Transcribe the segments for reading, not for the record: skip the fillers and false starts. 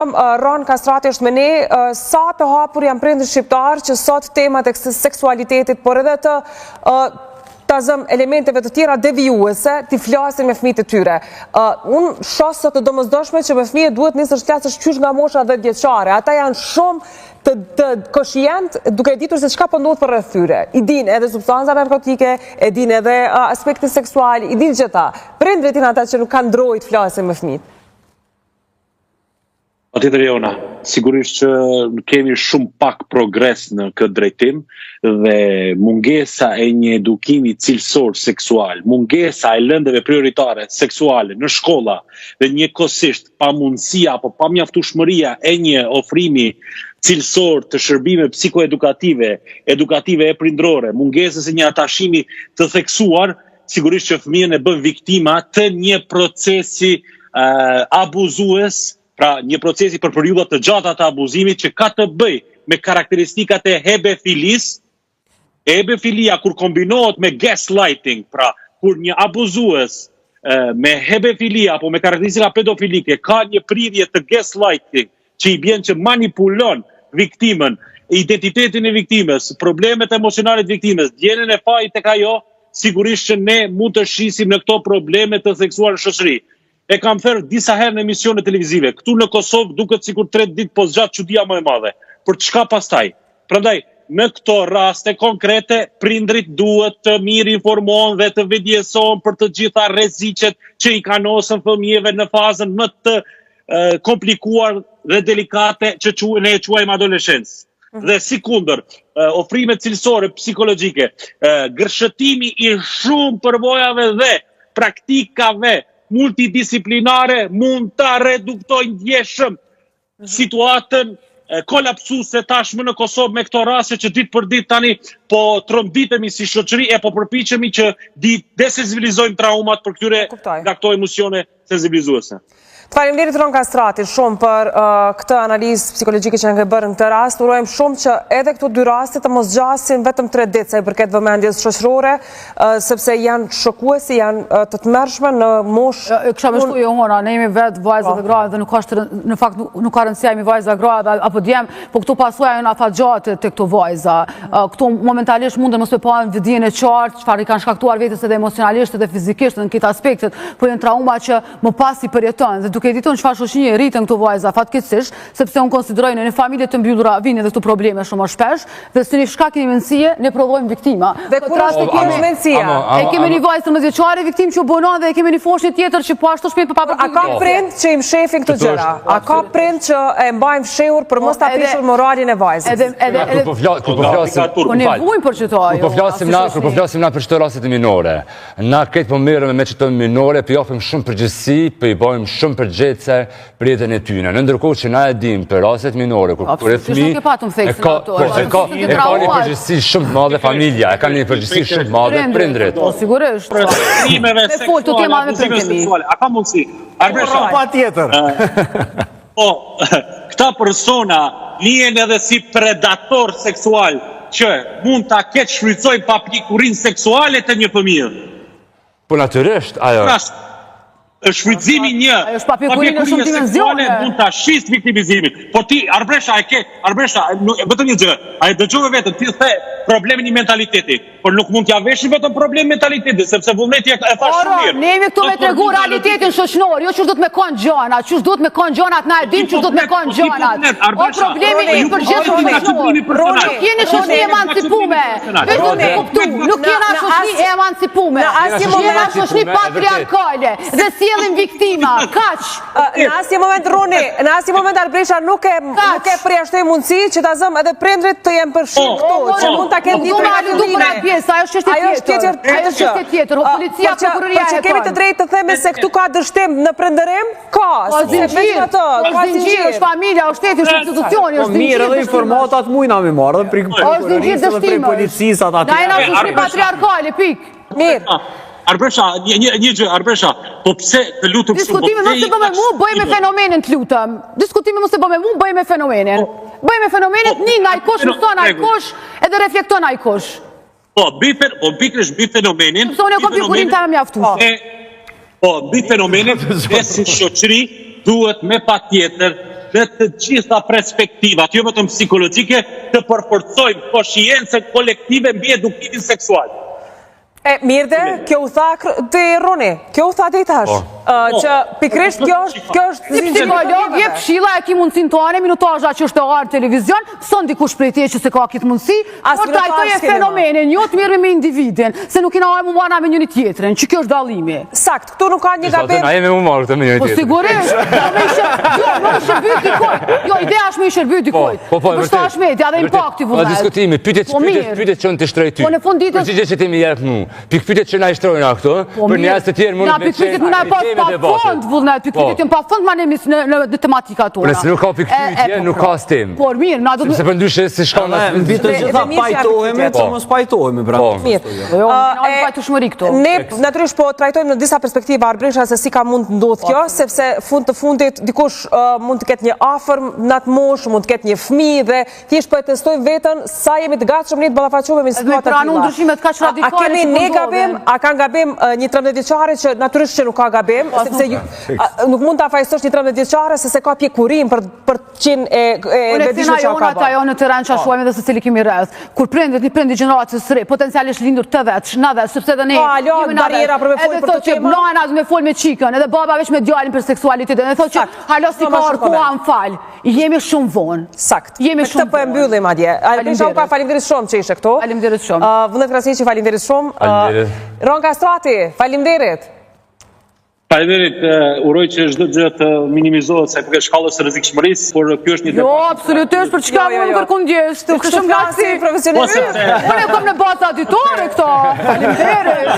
Ron Kastrati është me ne, sa të hapur janë prindër shqiptarë që sot temat e seksualitetit, por edhe të zëm elementeve të tjera devijuese, t'i flasin me fëmijët e tyre. Unë shoh sot të domosdoshme që me fëmijët duhet nisësh flasësh qysh nga mosha 10 vjeçare. Ata janë shumë të koshient duke ditur se çka po ndodh për rreth tyre. I din edhe substanca narkotike, e din edhe aspektin seksual, i din gjitha. Prindrit janë ata që nuk kanë drojt flasin me fëmijët. Patjetër Jona, sigurisht që kemi shumë pak progres në këtë drejtim dhe mungesa e një edukimi cilësor seksual, mungesa e lëndëve prioritare seksuale në shkolla dhe njëkohësisht pamundësia apo pamjaftueshmëria e një ofrimi cilësor të shërbime psikoedukative, edukative e prindrore, mungesës e një atashimi të theksuar, sigurisht që fëmijën e bën viktima të një procesi abuzues. Pra, një procesi për periudha të gjata të abuzimit që ka të bëj me karakteristikat e hebefilis. Hebefilia kur kombinohet me gaslighting, pra, kur një abuzues me hebefilia apo me karakteristika pedofilike ka një prirje të gaslighting që i bjen që manipulon viktimën, identitetin e viktimës, problemet emocionale të viktimës, ndjenjen e fajit tek ajo, sigurisht që ne mund të shisim në këto probleme të theksuar në shoqëri. E kam thënë disa herë në emisione televizive. Këtu në Kosovë duket sikur 3 ditë po zgjat çudia më e madhe. Për çka pastaj? Prandaj, në këto raste konkrete, prindrit duhet të mirë informohen dhe të vedjesohen për të gjitha rreziqet që i kanosen fëmijëve në fazën më të komplikuar dhe delikate që ne e quajmë adoleshencë. Dhe sikundër, ofrime cilësore psikologjike, gërshëtimi i shumë përvojave dhe praktikave multidisciplinare mund të reduktojnë ndjeshëm situatën kolapsuese tashmë në Kosovë me këto raste që ditë për ditë tani po tronditemi si shoqëri e po përpiqemi që desensibilizojmë traumat për këtyre nga këto emocione sensibilizuese. Faleminderit Ron Kastrati shumë për këtë analizë psikologjike që në bërë në këtë rast. Urojmë shumë që edhe këto dy raste të mos gjasin vetëm 3 ditë sa i përket vëmendjes shoqërore, sepse janë shokuese, janë të tmerrshme në moshë. Kisha më shtu Johona, ne jemi vetë vajza dhe gra dhe nuk ka rëndësia jemi vajza gra apo djem, po këto pasojë janë afatgjate të këto vajza. Këto momentalisht mundën mos me pa vidhjen e qartë, çfarë i kanë shkaktuar vetes edhe emocionalisht edhe fizikisht në këtë aspektet, po janë trauma që më pas i përjeton. Duke ditur çfarë shoqënie rritën këto vajza fatkeqësisht, sepse unë konsideroj në një familje të mbyllura vijnë edhe këto probleme shumë më shpesh, dhe si një shkak i mendësie ne provojmë viktima. Dhe kur është kemi mendësia? E kemi një vajzë 13 viktimë që bonon dhe e kemi një foshë tjetër që po ashtu shpejt pa A ka prind që i mshefin këto gjëra? A ka prind që e mbajmë fshehur për mos ta prishur moralin e vajzës? Po nevojmë për çto ajo. Kur po flasim na për çdo raste minore. Na këtë po merrem me çdo minore, po japim shumë përgjegjësi, po i bëjmë shumë përgjithse për jetën e tyre. Në ndërkohë që na e dim për rastet minore kur e fëmijë e ka një përgjegjësi shumë të madhe familja, e kanë një përgjegjësi shumë të madhe prindrit. Po sigurisht. Krimeve seksuale. A ka mundësi? Arbresha. Patjetër. Po, këta persona lihen edhe si predator seksual që mund ta ketë shfrytëzojnë papikurinë seksuale të një fëmijë. Po natyrisht, ajo. Shfrytëzimi një papikurinë shumë dimensione mund ta shisë viktimizimin. Po ti Arbresha vetëm një gjë, ai dëgjove vetëm ti the problemin i mentalitetit, por nuk mund t'ja veshë vetëm problem mentaliteti, sepse vullneti e thash shumë mirë. Ne jemi këtu me tregu realitetin shoqëror, jo çu do të me kon gjana, çu do të me kon gjanat, na e dim çu do të me kon gjanat. O problemi i përgjithshëm shoqëror. Jeni shoqëri emancipuar. Vetëm të kuptu, nuk jena shoqëri e emancipuar. Jena shoqëri patriarkale dhe sjellin viktima, kaq. Në asnjë moment Roni, në asnjë moment Arbresha nuk e përjashtoi mundësi që ta zëm edhe prindrit të jenë përfshirë këtu, që mund ta kenë ditë ajo është çështje tjetër. Policia, prokuroria që kemi të drejtë të themi se këtu ka dështim në prindërim, ka. Ka zinxhir, është familja, është shteti, është institucioni, është mirë edhe informatat mujna me marrë, edhe prej policisë ata. Na jena shoqëri patriarkale, pik. Mirë. Arbresha, një gjë, Arbresha, po pse të lutem shumë? Diskutimi mos e bë me mua, bëj me fenomenin, të lutem. Diskutimi mos e bë me mua, bëj me fenomenin. Bëj me fenomenin, një ajkosh, mëson ajkosh, edhe reflekton ajkosh. Po, pikërisht mbi fenomenin. Sepse unë kam pikurinë ta mjaftuar. Po, mbi fenomenin, ne si shoqëri duhet me patjetër dhe të gjitha perspektivat, jo vetëm psikologjike, të përforcojmë koshiencën kolektive mbi edukimin seksual. Mirde, kjo u tha të Roni, kjo u tha të i tash, që pikrisht kjo është Si psikolog, je pshila e ki mundësin të anë, minutazha që është e arë televizion, son dikush prej tje që se ka kitë mundësi, por trajtoj e fenomenin, jo të mirë me individin, se nuk kina arë mu marna me njëni tjetërin, që kjo është dalimi. Sakt, këtu nuk ka një gabim. Na jemi mu marrë këtë me njëni Po tjetërin. sigurisht, më i shërbyti dikojt. Jo, ideja është me i shërbyti dikojt. Vështa është medja dhe impakti vullnet. Diskutimi, pytet që në të shtroj ty. Po në funditës... Përgjigje që ti mi jep mu. Pytet që na i shtrojnë akto, për njës të tjerë mund të pikpytet më na pas pa fond vullnet, pikpytet jënë pa fond ma në tematika tona. Nëse nuk ka pikpytje, nuk ka stim. Por mirë, na do të... Sepse për ndryshe si shkon në... Mbi të gjitha pajtohemi, që mos pajtohemi, pra. Mirë. Jo, në pajtueshmëri këto. Ne, natyrisht, po trajtojmë në disa perspektiva arbrisha se si ka mund të ndodhë kjo, sepse fund të fundit dikush mund të ketë një afërm në atë moshë, mund të ketë një fëmijë dhe thjesht po e testojmë veten sa jemi të gatshëm ne të ballafaqohemi me situata të tilla. Ndryshimet kaq radikale. A kemi ne gabim, a ka gabim një 13 vjeçare që natyrisht që nuk ka gabim, sepse nuk mund ta fajsosh një 13 vjeçare se ka pjekurim për të qenë e vetëdijshme që ka bërë. Ajo në terren që shuajmë dhe se cili kemi rreth. Kur prindet një prind i gjeneratës së re, potencialisht lindur të vetë, na vetë, sepse edhe ne jemi në barriera për me folë për të tema. Edhe thotë që nëna me folë me çikën, edhe baba veç me djalin për seksualitetin. Edhe thotë që halo si ka arkuar m'fal. Jemi shumë vonë. Sakt. Jemi shumë. Këtë po e mbyllim atje. Faleminderit shumë që ishe këtu. Faleminderit shumë. Vullnet Krasniqi, faleminderit shumë. Ron Kastrati, faleminderit. Faleminderit, uroj që çdo gjë të minimizohet sa për shkallës së rrezikshmërisë, por ky është një debat. Jo, absolutisht, për çka më kërkon ndjes, të kështu ngacsi profesionalisht. Unë kam në bazë auditore këto. Faleminderit.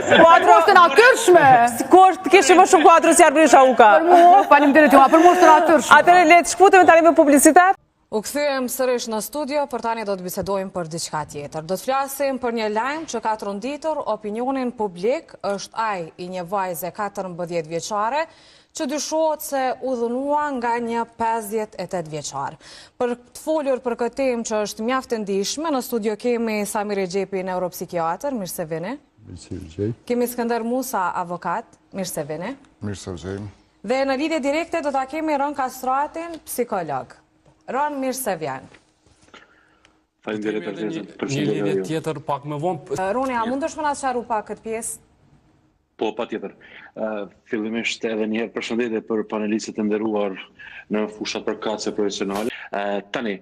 Kuadro të natyrshme. Sikur të kishim më shumë kuadro si Arbrisha Uka. Për mua, faleminderit ju, për mua të natyrshme. Atëherë le të shkputemi tani me publicitet. U kthyem sërish në studio, për tani do të bisedojmë për diçka tjetër. Do të flasim për një lajm që ka tronditur opinionin publik, është ai i një vajze 14 vjeçare që dyshohet se u dhunua nga një 58 vjeçar. Për të folur për këtë temë që është mjaft e ndihshme, në studio kemi Samir Xhepi, neuropsikiatër, mirë se vini. Kemi Skënder Musa, avokat, mirë se vini. Mirë se vini. Dhe në lidhje direkte do ta kemi Ron Kastratin, psikolog. Ron, mirë se vjen. Faleminderit për një lidhje tjetër pak më vonë. Roni, a mundesh më na sqaru pak këtë pjesë? Po, patjetër. Fillimisht edhe një herë përshëndetje për panelistët e nderuar në fushat përkatëse profesionale. Tani,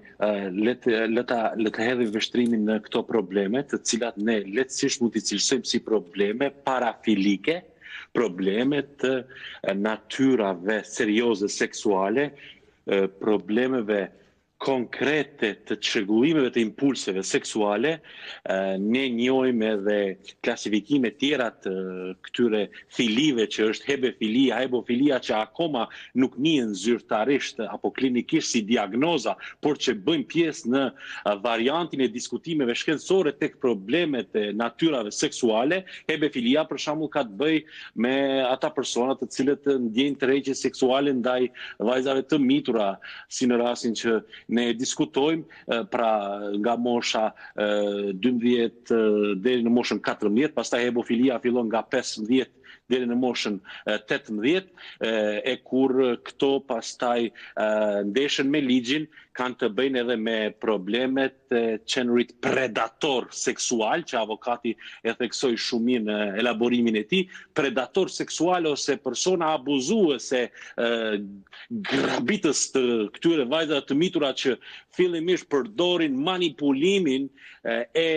le të hedhim vështrimin në këto probleme, të cilat ne lehtësisht mund t'i cilësojmë si probleme parafilike, probleme të natyrave serioze seksuale, problemeve konkrete të çrregullimeve të impulseve seksuale, ne njohim edhe klasifikime tjera të këtyre filive që është hebefilia, hebofilia që akoma nuk njihen zyrtarisht apo klinikisht si diagnoza, por që bëjmë pjesë në variantin e diskutimeve shkencore tek problemet e natyrave seksuale. Hebefilia për shembull ka të bëjë me ata persona të cilët ndjejnë tërheqje seksuale ndaj vajzave të mitura, si në rastin që ne diskutojmë pra nga mosha 12 deri në moshën 14, pastaj hebofilia fillon nga 15 deri në moshën 18, e kur këto pastaj ndeshen me ligjin, kanë të bëjnë edhe me problemet qenurit predator seksual, që avokati e theksoi shumë në elaborimin e tij, predator seksual ose persona abuzuese, grabitës të këtyre vajzave të mitura që fillimisht përdorin manipulimin e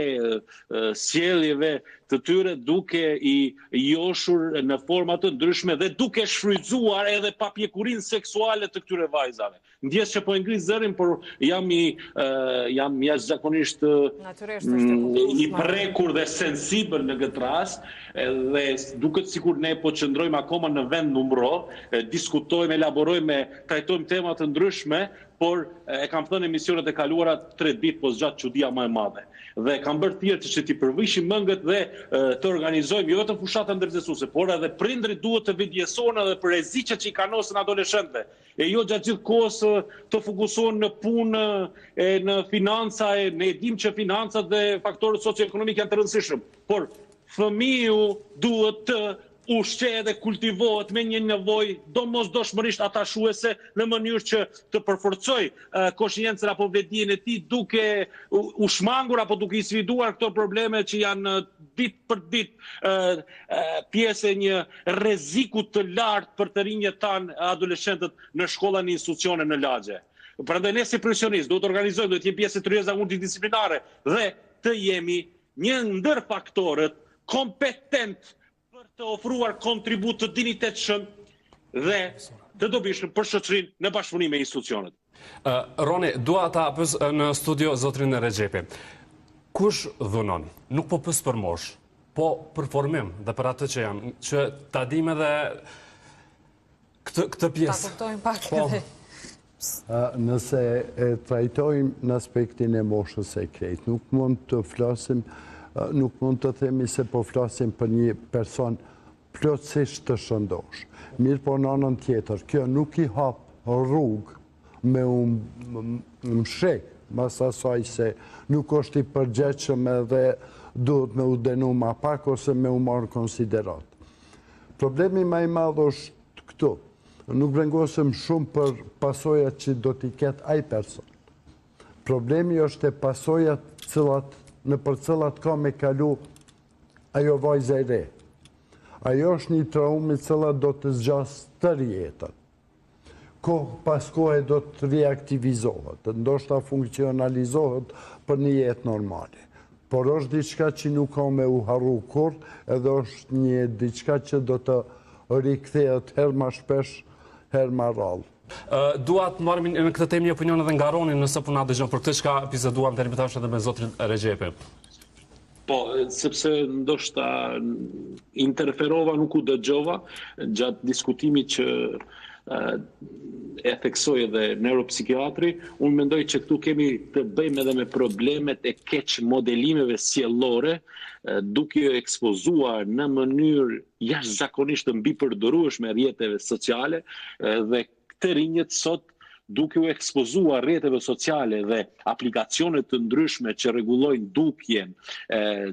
sjelljeve të tyre duke i joshur në forma të ndryshme dhe duke shfrytzuar edhe papjekurinë seksuale të këtyre vajzave. Ndjes që po e ngri zërin, por jam jashtëzakonisht i prekur dhe sensibël në këtë rast, dhe duket sikur ne po qëndrojmë akoma në vend numro, diskutojmë, elaborojmë, trajtojmë tema të ndryshme, por e kam thënë emisionet e kaluara 3 ditë po zgjat çudia më e madhe. Dhe kam bërë thjesht që t'i përvishim mëngët dhe të organizojmë jo vetëm fushata ndërgjegjësuese, por edhe prindrit duhet të vidhjesohen edhe për rreziqet që i kanosin adoleshentëve. E jo gjatë gjithë kohës të fokusohen në punë, në financa, ne e dim që financat dhe faktorët socioekonomik janë të rëndësishëm, por fëmiu duhet të ushqehet dhe kultivohet me një nevojë domosdoshmërisht atachuese në mënyrë që të përforcoj konsciencën apo vetdijen e tij duke u shmangur apo duke i sfiduar këto probleme që janë ditë për ditë pjesë e një rreziku të lartë për të rinjët tanë adoleshentët në shkolla në institucione në lagje. Prandaj ne si profesionistë duhet të organizojmë, duhet të jemi pjesë e tryeza multidisciplinare dhe të jemi një ndër faktorët kompetent për të ofruar kontribut të dinitetshëm dhe të dobishëm për shoqërinë në bashkëpunim me institucionet. Roni, dua ta pyes në studio zotrin Rexhepi. Kush dhunon? Nuk po pyes për mosh, po për formim dhe për atë që janë, që ta dim edhe këtë pjesë. Ta kuptojmë pak edhe. Nëse e trajtojmë në aspektin e moshës së krejt, nuk mund të flasim, nuk mund të themi se po flasim për një person plotësisht të shëndosh. Mirë po në anën tjetër, kjo nuk i hap rrugë me mshek, mas asaj se nuk është i përgjegjshëm edhe duhet me u denu ma pak ose me u marrë konsiderat. Problemi më i madh është këtu. Nuk brengosem shumë për pasojat që do t'i ketë ai person. Problemi është e pasojat në për cilat ka me kalu ajo vajza e re. Ajo është një traumë i cilat do të zgjas tër jetën. Kohë pas kohë do të reaktivizohet, ndoshta funksionalizohet për një jetë normale. Por është diçka që nuk ka me u harru kurrë, edhe është një diçka që do të rikthehet herë më shpesh, herë më rrallë. Dua të marrim në këtë temë një opinion edhe nga Roni, nëse po na dëgjon për këtë çka biseduam deri më tash edhe me zotrin Rexhepi. Po, sepse ndoshta interferova, nuk u dëgjova gjatë diskutimit që e theksoi edhe neuropsikiatri, unë mendoj që këtu kemi të bëjmë edhe me problemet e keq modelimeve sjellore, duke ekspozuar në mënyrë jashtëzakonisht të mbipërdorueshme rrjeteve sociale dhe këtë rinjët sot duke u ekspozuar rrjeteve sociale dhe aplikacionet të ndryshme që rregullojnë dukjen,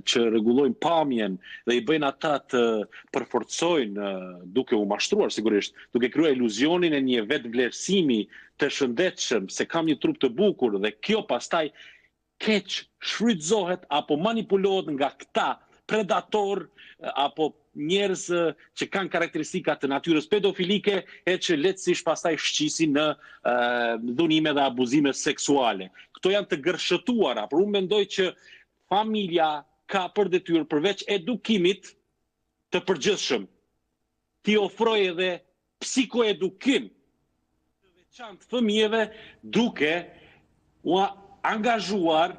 që rregullojnë pamjen dhe i bëjnë ata të përforcojnë duke u mashtruar sigurisht, duke krijuar iluzionin e një vetvlerësimi të shëndetshëm se kam një trup të bukur dhe kjo pastaj keq shfrytëzohet apo manipulohet nga këta predator apo njerëz që kanë karakteristika të natyrës pedofilike e që lehtësisht pastaj shqisin në dhunime dhe abuzime seksuale. Këto janë të gërshëtuara, por unë mendoj që familja ka për detyrë përveç edukimit të përgjithshëm, t'i ofrojë edhe psikoedukim të veçantë fëmijëve duke u angazhuar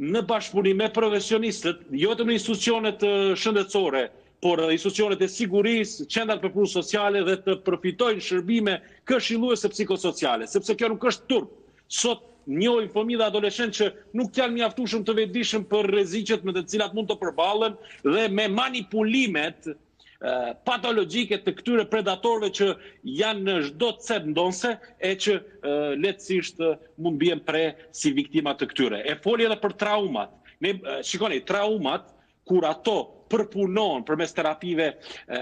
në bashkëpunim me profesionistët, jo të në institucionet shëndetësore, por institucionet e sigurisë, qendrat për punë sociale dhe të përfitojnë shërbime këshilluese psikosociale, sepse kjo nuk është turp. Sot njohin fëmijë dhe adoleshentë që nuk janë mjaftueshëm të vetëdijshëm për rreziqet me të cilat mund të përballen dhe me manipulimet patologjike të këtyre predatorëve që janë në çdo cep ndonse e që lehtësisht mund bien pre si viktima të këtyre. E foli edhe për traumat. Shikoni, traumat kur ato përpunohen përmes terapive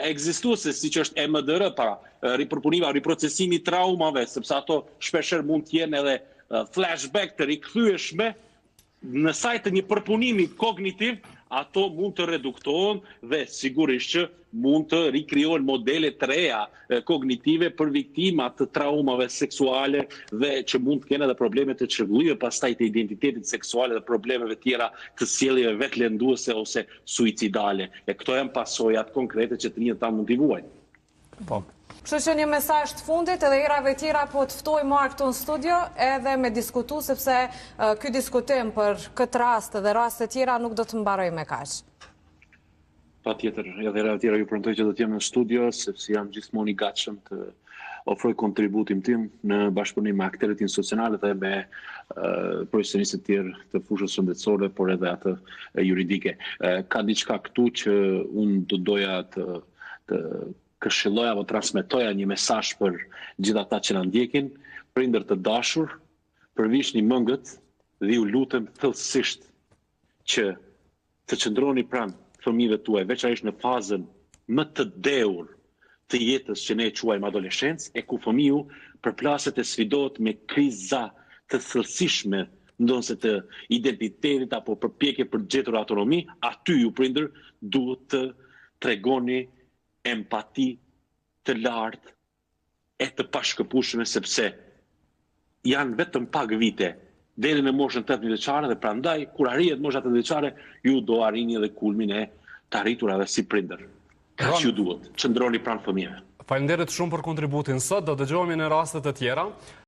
ekzistuese siç është EMDR, para ripërpunimi, riprocesimi i traumave, sepse ato shpeshherë mund të jenë edhe flashback të rikthyeshme, në sajt të një përpunimi kognitiv, ato mund të reduktohen dhe sigurisht që mund të rikrijohen modele të reja kognitive për viktima të traumave seksuale dhe që mund të kenë edhe probleme të çrregullimeve pastaj të identitetit seksual dhe problemeve tjera të sjelljes vetlenduese ose suicidale. E këto janë pasojat konkrete që të rinjët ta mund t'i vuajnë. Po. Kështu që një mesazh të fundit edhe herave tjera po të ftoj marrë këtu në studio edhe me diskutu sepse ky diskutim për këtë rast dhe raste tjera nuk do të mbaroj me kaq. Patjetër, edhe herave tjera ju premtoj që do të jem në studio sepse jam gjithmonë i gatshëm të ofroj kontributin tim në bashkëpunim me aktorët institucionale dhe me profesionistët tjerë të fushës shëndetësore, por edhe atë juridike. Ka diçka këtu që unë do doja të këshilloja apo transmetoja një mesazh për gjithë ata që na ndjekin, prindër të dashur, përvishni mëngët dhe ju lutem thellësisht që të qëndroni pranë fëmijëve tuaj, veçanërisht në fazën më të deur të jetës që ne quajmë adoleshencë, e ku fëmiu përplaset e sfidohet me kriza të thellësishme, ndonse të identitetit apo përpjekje për gjetur autonomi, aty ju prindër duhet të tregoni empati të lartë e të pashkëpushme, sepse janë vetëm pak vite deri në moshën 18 vjeçare dhe prandaj kur arrihet mosha 18 vjeçare ju do arrini edhe kulmin e të arriturave si prindër. Kaq ju duhet, qëndroni pranë fëmijëve. Faleminderit shumë për kontributin sot, do dëgjohemi në raste të tjera.